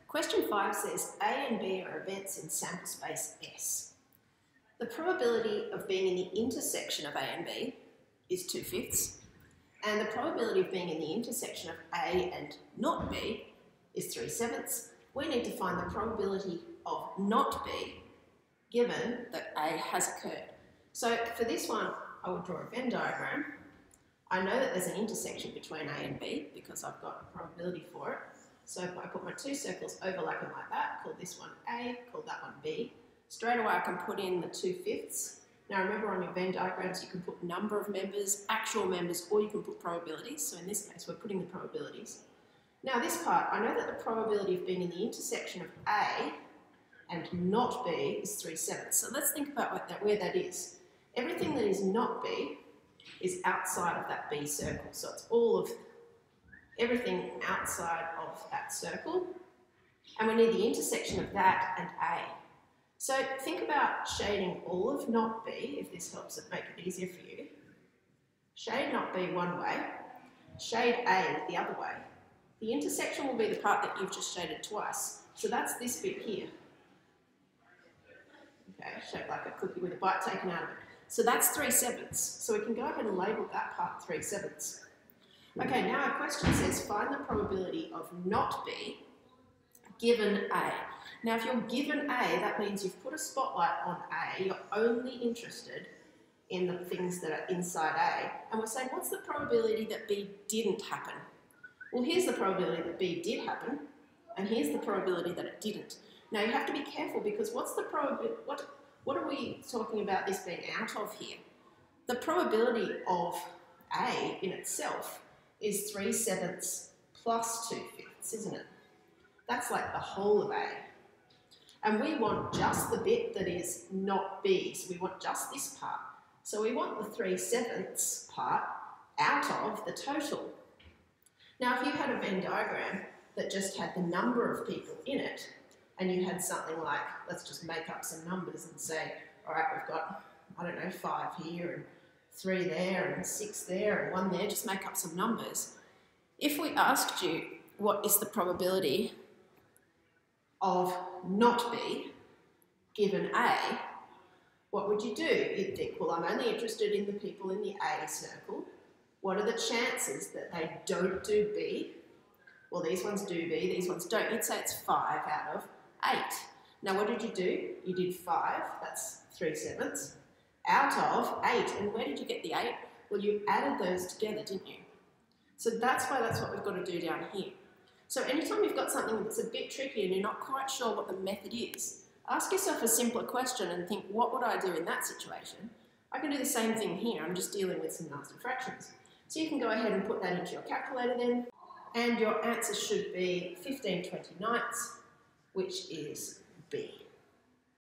Question 5 says A and B are events in sample space S. The probability of being in the intersection of A and B is 2/5, and the probability of being in the intersection of A and not B is 3/7. We need to find the probability of not B given that A has occurred. So for this one, I will draw a Venn diagram. I know that there's an intersection between A and B because I've got a probability for it. So if I put my two circles overlapping like that, call this one A, call that one B, straight away I can put in the 2/5. Now remember, on your Venn diagrams you can put number of members, actual members, or you can put probabilities. So in this case we're putting the probabilities. Now this part, I know that the probability of being in the intersection of A and not B is 3/7. So let's think about where that is. Everything that is not B is outside of that B circle. So it's all of everything outside of that circle. And we need the intersection of that and A. So think about shading all of not B, if this helps it make it easier for you. Shade not B one way, shade A the other way. The intersection will be the part that you've just shaded twice. So that's this bit here. Okay, shaped like a cookie with a bite taken out of it. So that's 3/7. So we can go ahead and label that part 3/7. Okay, now our question says find the probability of not B given A. Now if you're given A, that means you've put a spotlight on A, you're only interested in the things that are inside A, and we're saying what's the probability that B didn't happen? Well, here's the probability that B did happen, and here's the probability that it didn't. Now you have to be careful because what's the probability, what are we talking about this being out of here? The probability of A in itself is 3/7 plus 2/5, isn't it? That's like the whole of A. And we want just the bit that is not B, so we want just this part. So we want the 3/7 part out of the total. Now if you had a Venn diagram that just had the number of people in it, and you had something like, let's just make up some numbers and say, all right, we've got, I don't know, 5 here and 3 there and 6 there and 1 there, just make up some numbers. If we asked you what is the probability of not B given A, what would you do? You'd think, well, I'm only interested in the people in the A circle. What are the chances that they don't do B? Well, these ones do B, these ones don't. You'd say it's 5 out of 8. Now what did you do? You did 5, that's 3/7, out of 8. And where did you get the 8? Well, you added those together, didn't you? So that's what we've got to do down here. So anytime you've got something that's a bit tricky and you're not quite sure what the method is, ask yourself a simpler question and think, what would I do in that situation? I can do the same thing here, I'm just dealing with some nasty fractions. So you can go ahead and put that into your calculator then, and your answer should be 15/29, which is B.